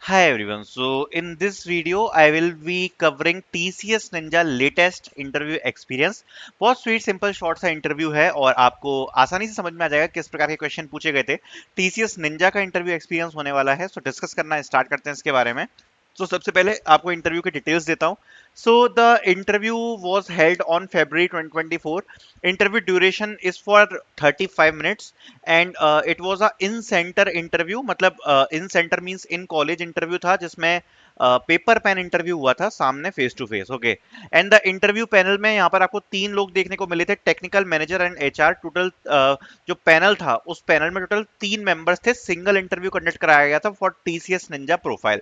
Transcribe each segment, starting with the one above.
Hi everyone. So in this video, I will be covering TCS Ninja latest interview experience. बहुत sweet simple short सा interview है और आपको आसानी से समझ में आ जाएगा किस प्रकार के क्वेश्चन पूछे गए थे। TCS Ninja का इंटरव्यू एक्सपीरियंस होने वाला है, सो डिस्कस करना स्टार्ट करते हैं इसके बारे में। तो सबसे पहले आपको इंटरव्यू के डिटेल्स देता हूँ। So the interview was held on February 2024. Interview duration is for 35 minutes and it was a in centre interview, मतलब in centre means in college interview था, जिसमें पेपर पेन इंटरव्यू हुआ था सामने face to face. Okay, and the interview panel में यहाँ पर आपको 3 लोग देखने को मिले थे, technical manager and HR. Total जो पैनल था उस पैनल में टोटल 3 मेंबर्स थे। सिंगल इंटरव्यू कंडक्ट कराया गया था for TCS Ninja profile.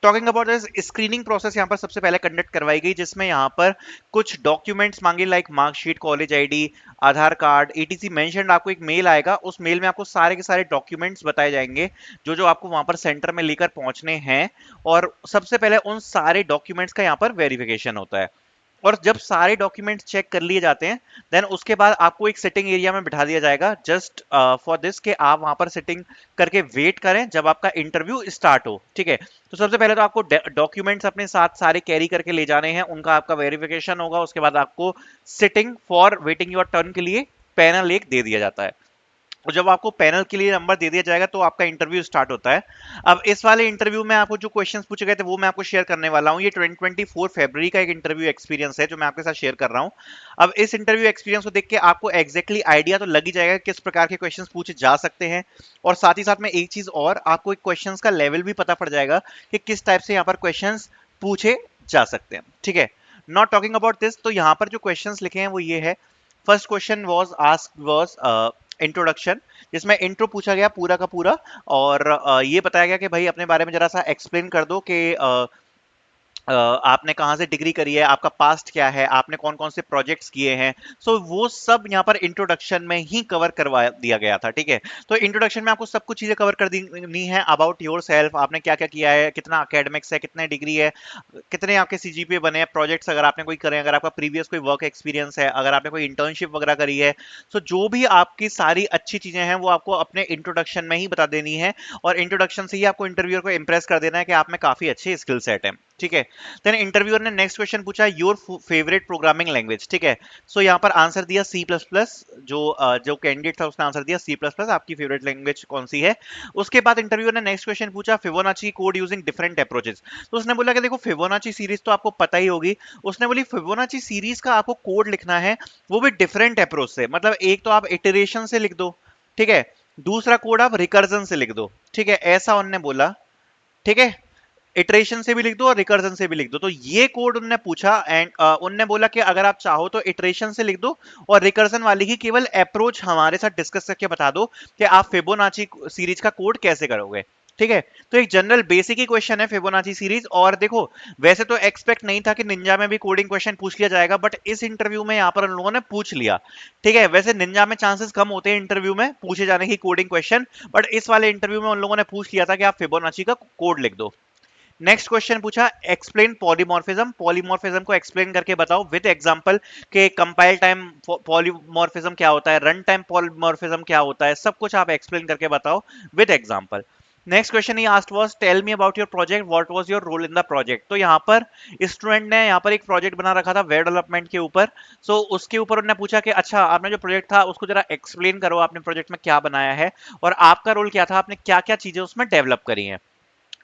Talking about this screening process यहाँ पर सबसे पहले कंडक्ट करवाई गई, जिसमें यहाँ पर कुछ डॉक्यूमेंट्स मांगे लाइक मार्कशीट, कॉलेज आईडी, आधार कार्ड, एटीसी मेंशन्ड। आपको एक मेल आएगा, उस मेल में आपको सारे के सारे डॉक्यूमेंट्स बताए जाएंगे जो जो आपको वहां पर सेंटर में लेकर पहुंचने हैं। और सबसे पहले उन सारे डॉक्यूमेंट्स का यहाँ पर वेरिफिकेशन होता है। और जब सारे डॉक्यूमेंट्स चेक कर लिए जाते हैं, देन उसके बाद आपको एक सिटिंग एरिया में बिठा दिया जाएगा, जस्ट फॉर दिस कि आप वहां पर सिटिंग करके वेट करें जब आपका इंटरव्यू स्टार्ट हो। ठीक है, तो सबसे पहले तो आपको डॉक्यूमेंट्स अपने साथ सारे कैरी करके ले जाने हैं, उनका आपका वेरिफिकेशन होगा। उसके बाद आपको sitting for waiting your turn के लिए पैनल एक दे दिया जाता है। और जब आपको पैनल के लिए नंबर दे दिया जाएगा तो आपका इंटरव्यू स्टार्ट होता है। अब इस वाले इंटरव्यू में आपको जो क्वेश्चंस पूछे गए थे वो मैं आपको शेयर करने वाला हूं। ये 2024 फरवरी का एक इंटरव्यू एक्सपीरियंस है जो मैं आपके साथ शेयर कर रहा हूं। अब इस इंटरव्यू एक्सपीरियंस को देख के आपको एग्जैक्टली आइडिया तो लग ही जाएगा किस प्रकार के क्वेश्चंस पूछे जा सकते हैं। और साथ ही साथ में एक चीज और, आपको एक क्वेश्चंस का लेवल भी पता पड़ जाएगा कि किस टाइप से यहाँ पर क्वेश्चंस पूछे जा सकते हैं। ठीक है, नॉट टॉकिंग अबाउट दिस, तो यहाँ पर जो क्वेश्चंस लिखे हैं वो ये है। फर्स्ट क्वेश्चन वाज इंट्रोडक्शन, जिसमें इंट्रो पूछा गया पूरा का पूरा। और ये बताया गया कि भाई अपने बारे में जरा सा एक्सप्लेन कर दो कि आपने कहाँ से डिग्री करी है, आपका पास्ट क्या है, आपने कौन कौन से प्रोजेक्ट्स किए हैं। सो वो सब यहाँ पर इंट्रोडक्शन में ही कवर करवा दिया गया था। ठीक है, तो इंट्रोडक्शन में आपको सब कुछ चीजें कवर कर दी है अबाउट योर सेल्फ, आपने क्या क्या किया है, कितना अकेडमिक्स है, कितने डिग्री है, कितने आपके सीजीपीए बने हैं, प्रोजेक्ट्स अगर आपने कोई करे, अगर आपका प्रीवियस कोई वर्क एक्सपीरियंस है, अगर आपने कोई इंटर्नशिप वगैरह करी है। सो जो भी आपकी सारी अच्छी चीजें हैं वो आपको अपने इंट्रोडक्शन में ही बता देनी है। और इंट्रोडक्शन से ही आपको इंटरव्यूअर को इंप्रेस कर देना है कि आप में काफी अच्छे स्किल सेट है। ठीक है, देन इंटरव्यूअर ने नेक्स्ट क्वेश्चन पूछा, योर फेवरेट प्रोग्रामिंग लैंग्वेज। ठीक है, सो यहाँ पर आंसर दिया सी प्लस प्लस। जो कैंडिडेट था उसने आंसर दिया सी प्लस प्लस, आपकी फेवरेट लैंग्वेज कौन सी है। उसके बाद इंटरव्यूअर ने नेक्स्ट क्वेश्चन पूछा, Fibonacci code using different approaches. तो उसने बोला कि देखो फिबोनाची सीरीज तो आपको पता ही होगी। उसने बोली फिबोनाची सीरीज का आपको कोड लिखना है, वो भी डिफरेंट अप्रोच से, मतलब एक तो आप इटरेशन से लिख दो, ठीक है, दूसरा कोड आप रिकर्जन से लिख दो। ठीक है, ऐसा उन्होंने बोला। ठीक है, इटरेशन से भी लिख दो और रिकर्जन से भी लिख दो, तो ये कोड उनने पूछा। एंड उनने बोला कि अगर आप चाहो तो इटरेशन से लिख दो और रिकर्जन वाली की केवल अप्रोच हमारे साथ डिस्कस करके बता दो कि आप फिबोनाची सीरीज का कोड कैसे करोगे। ठीक है, तो एक जनरल बेसिक ही क्वेश्चन है फिबोनाची सीरीज। और देखो, वैसे तो एक्सपेक्ट नहीं था कि निंजा में भी कोडिंग क्वेश्चन पूछ लिया जाएगा, बट इस इंटरव्यू में यहाँ पर उन लोगों ने पूछ लिया। ठीक है, वैसे निंजा में चांसेस कम होते हैं इंटरव्यू में पूछे जाने की कोडिंग क्वेश्चन, बट इस वाले इंटरव्यू में उन लोगों ने पूछ लिया था कि आप फिबोनाची का कोड लिख दो। नेक्स्ट क्वेश्चन पूछा, एक्सप्लेन पॉलीमॉर्फिज्म। पॉलीमॉर्फिज्म को एक्सप्लेन करके बताओ विद एग्जांपल के कंपाइल टाइम पॉलीमॉर्फिज्म क्या होता है, रन टाइम पॉलीमॉर्फिज्म क्या होता है, सब कुछ आप एक्सप्लेन करके बताओ with example. Next question he asked was, tell me about your project, what was your role in the project. तो यहाँ पर स्टूडेंट ने यहाँ पर एक प्रोजेक्ट बना रखा था वेब डेवलपमेंट के ऊपर। सो उसके ऊपर उन्होंने पूछा कि अच्छा आपने जो प्रोजेक्ट था उसको जरा एक्सप्लेन करो, आपने प्रोजेक्ट में क्या बनाया है और आपका रोल क्या था, आपने क्या क्या चीजें उसमें डेवलप करी हैं।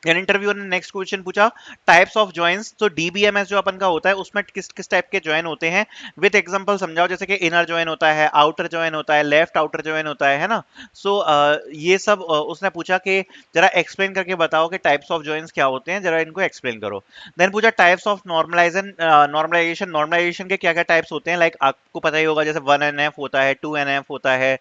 इंटरव्यूअर ने नेक्स्ट क्वेश्चन पूछा, टाइप्स ऑफ जॉइंस। तो डीबीएमएस जो अपन का होता है उसमें किस किस टाइप के जॉइन होते हैं, विद एग्जांपल समझाओ। जैसे कि इनर जॉइन होता है, आउटर जॉइन होता है, लेफ्ट आउटर जॉइन होता है ना। सो ये सब उसने पूछा कि जरा एक्सप्लेन करके बताओ कि टाइप्स ऑफ जॉइंस क्या होते हैं, जरा इनको एक्सप्लेन करो। देन पूछा टाइप्स ऑफ नॉर्मलाइजेशन। नॉर्मलाइजेशन के क्या क्या टाइप्स होते हैं, लाइक आपको पता ही होगा, जैसे 1NF होता है, 2NF होता है,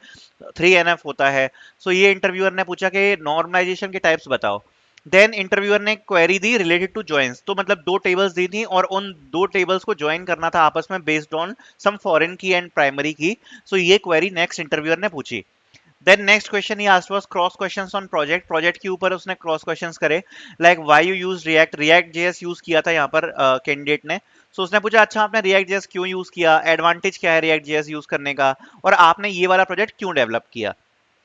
3NF होता है। सो ये इंटरव्यूअर ने पूछा कि नॉर्मलाइजेशन के टाइप्स बताओ। देन इंटरव्यूअर ने क्वेरी दी रिलेटेड टू जॉइंस। तो मतलब दो टेबल्स दी थी और उन दो टेबल्स को ज्वाइन करना था आपस में based on some foreign key and primary key. So ये क्वेरी नेक्स्ट इंटरव्यूअर ने पूछी। Then next question he asked was cross questions on project. Project के ऊपर उसने क्रॉस क्वेश्चंस करे, like why you use React. React JS use किया था यहाँ पर कैंडिडेट ने। सो उसने पूछा अच्छा आपने रिएक्ट जेएस क्यों यूज किया, एडवांटेज क्या है रिएक्ट जेएस यूज करने का, और आपने ये वाला प्रोजेक्ट क्यों डेवलप किया।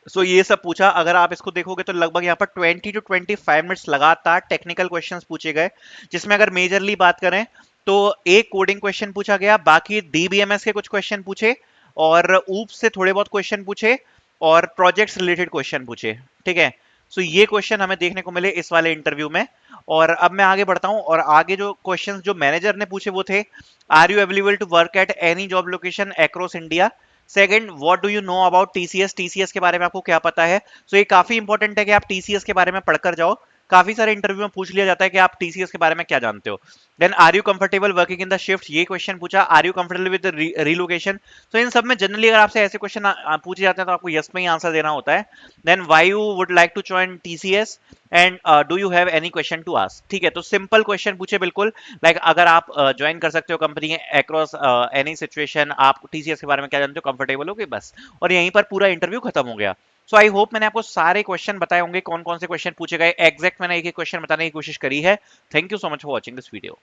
सो ये सब पूछा। अगर आप इसको देखोगे तो लगभग यहाँ पर 20 to 25 मिनट्स लगातार टेक्निकल क्वेश्चंस पूछे गए, जिसमें अगर मेजरली बात करें तो एक कोडिंग क्वेश्चन पूछा गया, बाकी डीबीएमएस के कुछ क्वेश्चन पूछे, और ऊप से थोड़े बहुत क्वेश्चन पूछे, और प्रोजेक्ट्स रिलेटेड क्वेश्चन पूछे। ठीक है, सो ये क्वेश्चन हमें देखने को मिले इस वाले इंटरव्यू में। और अब मैं आगे बढ़ता हूं, और आगे जो क्वेश्चंस जो मैनेजर ने पूछे वो थे, are you available to work at any job location across India. Second, what do you know about TCS, TCS के बारे में आपको क्या पता है। सो ये काफी इंपॉर्टेंट है कि आप टीसीएस के बारे में पढ़कर जाओ। काफी सारे इंटरव्यू में पूछ लिया जाता है कि आप टीसीएस के बारे में क्या जानते हो। Then are you comfortable working in the shift, ये क्वेश्चन पूछा। Are you comfortable with relocation. तो इन सब में जनरली अगर आपसे ऐसे क्वेश्चन पूछे जाते हैं तो आपको यस में ही आंसर देना होता है। Then why you would like to join TCS, and do you have any question to ask. ठीक है, तो सिंपल क्वेश्चन पूछे बिल्कुल, लाइक अगर आप ज्वाइन कर सकते हो कंपनी अक्रॉस एनी सिचुएशन, आप टीसीएस के बारे में क्या जानते हो, कंफर्टेबल हो गए बस। और यहीं पर पूरा इंटरव्यू खत्म हो गया। सो आई होप मैंने आपको सारे क्वेश्चन बताए होंगे, कौन कौन से क्वेश्चन पूछे गए एग्जैक्ट, मैंने एक एक क्वेश्चन बताने की कोशिश करी है। Thank you so much for watching this video.